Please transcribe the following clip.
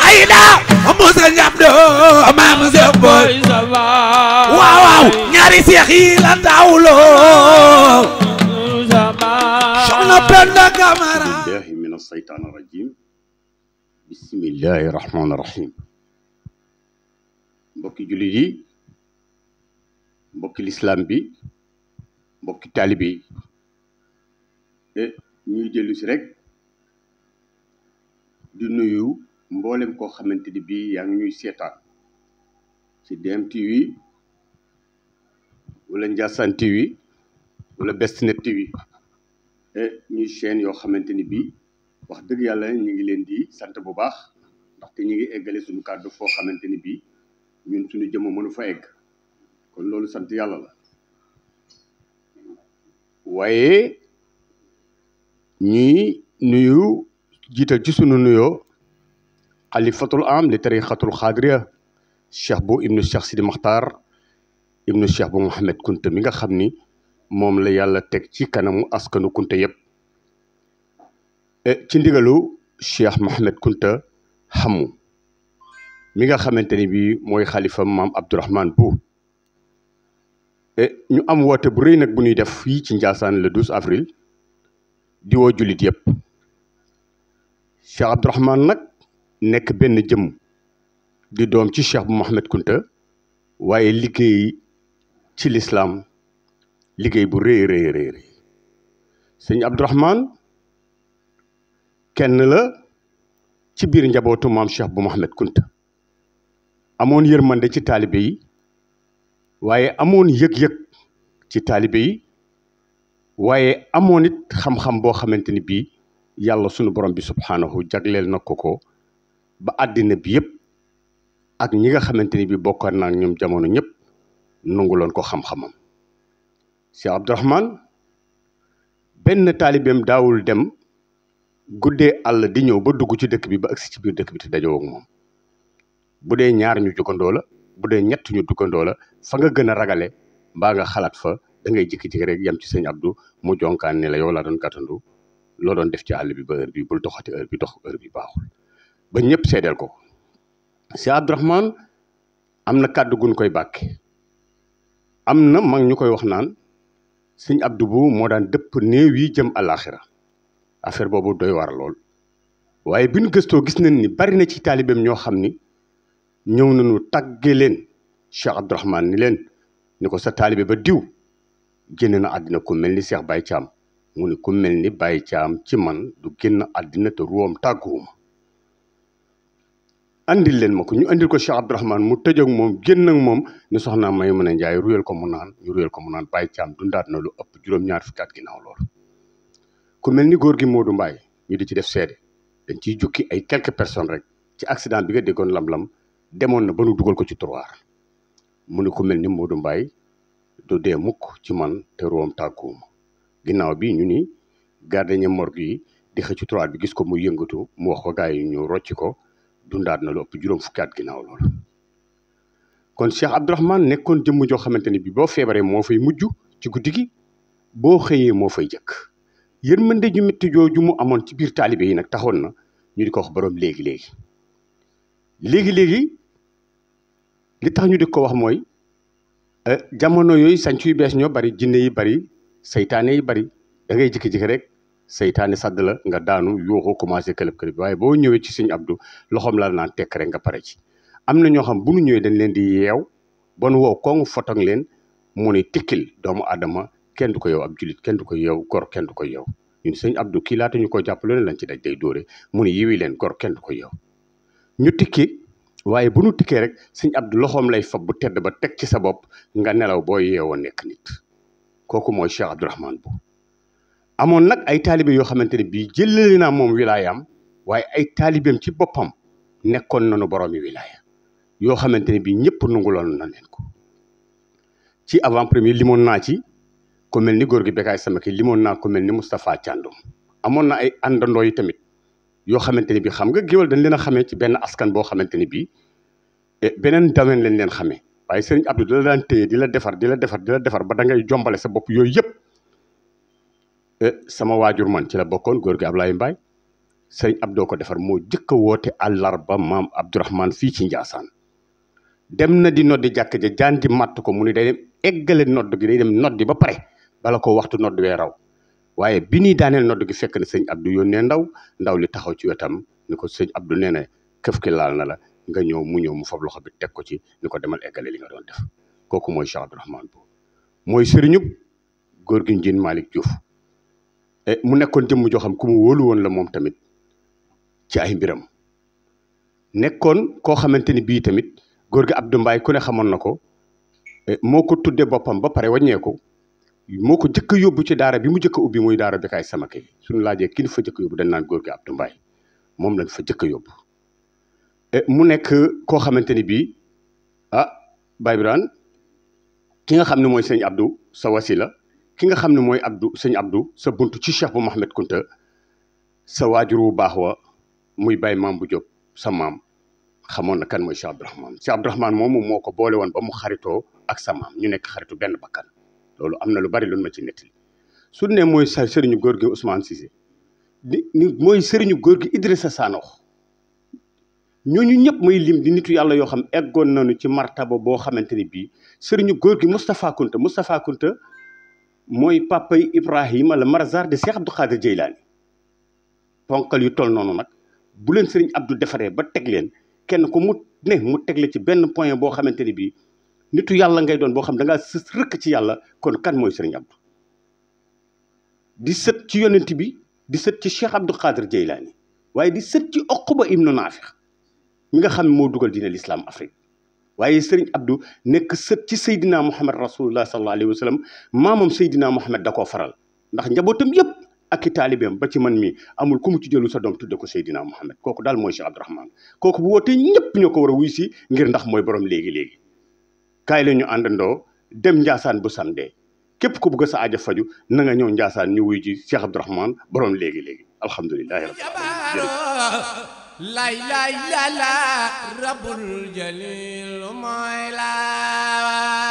Aïda Moussa Ndiabdo maam Seex Boy waaw waaw ñaari seex yi la taawloo soxna Penda Camara billahi min as-saytaan ar-rajim bismillahi rahmaani rahim mbokki jullit yi mbokki lislaam bi mbokki taalibe yi ñuy dellu si rek di nuyu mboolem koo xamante ni bii yaa ngi ñuy seetaan ci DMTV wala Ndiassane TV wala Bestnet TV ñuy chaîne yoo xamante ni bii wax dëgg yàlla ñu ngi leen di sant bu baax ndaxte ñu ngi eggale suñu kàddu foo xamante ni bii ñun suñu jëmm mënu fa egg kon loolu sant yàlla la waaye ñuy nuyu jiital ci sunu nuyoo xalifatul am li tariqatul xaadiriya cheikh bu ibnu cheikh Sidi Maxtaar ibnu cheikh bu Mouhamed Kunta mi nga xam ni moom la yàlla teg ci kanamu askanu Kunta yëpp ci ndigalu cheikh Mouhamed Kunta xamu mi nga xamante ni bii mooy xalifa maam Abdourahmane bu ñu am woote bu rëy nag bu ñuy def fii ci Ndiassane le 12 avril di woo jullit yëpp cheikh Abdourahmane nag nekk benn jëm di doom ci cheikh bu Mouhamed Kunta waaye liggéey ci lislaam liggéey bu rëy rëy rëy sëñ Abdourahmane kenn la ci biir njabootu maam cheikh bu Mouhamed Kunta amoon yërmande ci taalibe yi waaye amoon yëg-yëg ci taalibe yi waaye amoon it xam-xam boo xamante ni bii yàlla sunu borom bi subhaanahu jagleel na ko ba àddina bi yëpp ak ñi nga xamante ni bii bokkoon naa ñoom jamono ñëpp nanguloon ko xam-xamam Cheikh Abdourahmane benn taalibeem daawul dem guddee àll di ñëw ba dugg ci dëkk bi ba agsi ci biir dëkk bi te dajoo ak moom bu dee ñaar ñu jugandoo la bu dee ñett ñu duggandoo la fa nga gën a ragale mbaa nga xalaat fa da ngay jikki-jikki rek yem ci sëñ Abdou mu jonkaan ne la yow laa doon gàttandu loo doon def ci àll bi ba heure bi bul doxati heure bi dox heure bi baaxul ba ñëpp seedeel ko Cheikh Abdourahmane am na kàddu gun koy bàkke am na mag ñu koy wax naan sëñ Abdou bu moo daan dëpp néew yi jëm àllaaxira affaire boobu doy war lool waaye bi ñu gëstoo gis nañ ni bari na ci taalibeem ñoo xam ni ñëw nañu tàgge leen Cheikh Abdourahmane ni leen ni ko sa taalibe ba diw génn na àddina ku mel ni Cheikh Baye Thiam mu ni ku mel ni Baye Thiam ci man du génn àddina te ruwam tàgguwuma andil leen ma ko ñu andil ko Cheikh Abdourahmane mu tëj ak moom génn ak moom ni soxna may mën a njaay ruyal ko mu naan ñu ruyal ko mu naan Baye Thiam dundaat na lu ëpp juróom-ñaar fukki at ginnaaw loolu ku mel ni góor gi Modou Mbaye ñu di ci def seede dañ ciy jukki ay quelques personnes rek ci accident bi nga déggoon lam-lam demoon na ba nu dugal ko ci tiroir mu ni ku mel ni Modou Mbaye du dee mukk ci man te ruwam tàgguwuma ginnaaw bi ñu ni gardien morgue yi di xëcc tiroir bi gis ko muy yëngatu mu wax ko gars yi ñu rocci ko dundaat na lu ëpp juróom fukki at ginnaaw loolu kon Cheikh Abdourahmane nekkoon jëmm joo xamante ni bi boo feebaree moo fay mujj ci guddi gi boo xëyee moo fay jëkk yërmande ju métti jooju mu amoon ci biir taalibe yi nag taxoon na ñu di ko wax borom léegi-léegi li tax ñu di ko wax mooy jamono yooyu sanc yu bees ñoo bari jinne yi bari saytaane yi bari da ngay jikki-jikki rek saytaane sadd la nga daanu yuuxu commencé këlëb-këlëb waaye boo ñëwee ci sëñ Abdou loxoom la naan tekk rek nga pare ci am na ñoo xam bu nu ñëwee dañ leen di yeew bon woo koŋ fotoŋ leen mu ni tikkil doomu aadama kenn du ko yow ab julit kenn du ko yow gor kenn du ko yow ñun sëñ Abdou kii laata ñu ko jàppale ne lañ ci daj day dóore mu ni yiwi leen gor kenn du ko yow ñu tikki waaye bu nu tikkee rek sëñ Abdou loxoom lay fab bu tedd ba teg ci sa bopp nga nelaw boo yeewoo nekk nit kooku mooy Cheikh Abdourahmane bu amoon nag ay taalibe yoo xamante ne bii jëlali naa moom wilaayam waaye ay taalibeem ci boppam nekkoon nañu boroomi wilaaya yoo xamante ne bii ñëpp nanguloon na leen ko ci avant premier limoon naa ci ku mel ni góor gi Bekaay sama ki limoon naa ku mel ni Moustapha Thiandoum amoon na ay àndandoo yi tamit yoo xamante ni bii xam nga géwal dañ leen a xamee ci benn askan boo xamante ni bii beneen domaine lañ leen xamee waaye sëriñ Abdou di la daan téye di la defar ba da ngay jombale sa bopp yooyu yëpp sama waajur man ci la bokkoon góor gi Ablaye Mbaye sëñ Abdou ko defar moo jëkk a woote àllarba maam Abdourahmane fii ci Njaasaan dem na di noddi jàkk ja jaan di matt ko mu ni day dem eggale nodd gi day dem noddi ba pare bala ko waxtu nodd wee raw waaye bi ñuy daaneel nodd gi fekk na sëñ Abdou yónnee ndaw li taxaw ci wetam ni ko sëñ Abdou nee na këf ki laal na la nga ñëw mu fab loxo bi teg ko ci ni ko demal eggale li nga doon def kooku mooy Cheikh Abdourahmane Bou mooy sëriñub góor gi Njiin Malick Diouf mu nekkoon jëmm joo xam ku mu wóolu woon la moom tamit ci ay mbiram nekkoon koo xamante ni bii tamit góor gi Abdou Mbaye ku ne xamoon na ko moo ko tuddee boppam ba pare wàññeeku moo ko jëkk a yóbbu ci daara bi mu jëkk a ubbi muy daara Bécaye Samaké suñu laajee ki ñu fa jëkk a yóbbu dañ naan góor gi Abdou Mbaye moom lañ fa jëkk a yóbbu mu nekk koo xamante ni bii Baye Birane ki nga xam ne mooy sëñ Abdou sa wasila ki nga xam ne mooy sëñ Abdou sa buntu ci Cheikh bu Mouhamed Kunta sa waajur wu baax wa muy Baye Maam bu Diop sa maam xamoon na kan mooy Cheikh Abdourahmane moomu moo ko boole woon ba mu xaritoo ak sa maam ñu nekk xaritu benn bakkan loolu am na lu bari lu ma ci nettali su ne mooy sa sëriñu góor gi Ousmane Cissé ni mooy sëriñu góor gi Idrissa Sanox ñooñu ñëpp may lim di nitu yàlla yoo xam eggoon nañu ci martaba boo xamante ni bii sëriñu góor gi Moustapha Kunta mooy papay Ibrahima la Marzar de Cheikh Abdou Khadir Jeylaani ponkal yu toll noonu nag bu leen sëriñ Abdou defaree ba teg leen kenn ku mu teg la ci benn point boo xamante ni bii nitu yàlla ngay doon boo xam da ngaa sës rëkk ci yàlla kon kan mooy sëriñ Abdou di sët ci yonent bi di sët ci Cheikh Abdou Khadir Jeylaani waaye di sët ci Uqba ibnu Naafi mi nga xam ne moo dugal diine l'islam Afrique waaye sëriñ Abdou nekk sët ci Seydina Muhammad rasulullah sallallahu alayhi wa sallam maamam Seydina Muhammad da koo faral ndax njabootam yëpp ak i taalibeem ba ci man mi amul ku mu ci jëlu sa doom tudde ko Seydina Muhammad kooku daal mooy Cheikh Abdourahmane kooku bu wootee ñëpp ñoo ko war a wuy si ngir ndax mooy borom léegi-léegi kaay la ñu àndandoo dem Njaasaan bu samedi képp ku bëgg sa aaja faju na nga ñëw Njaasaan ñu wuy ji Cheikh Abdourahmane borom léegi-léegi alhamdulillahi rabbil alamin la ilaha illallah rabbul jalil mooy la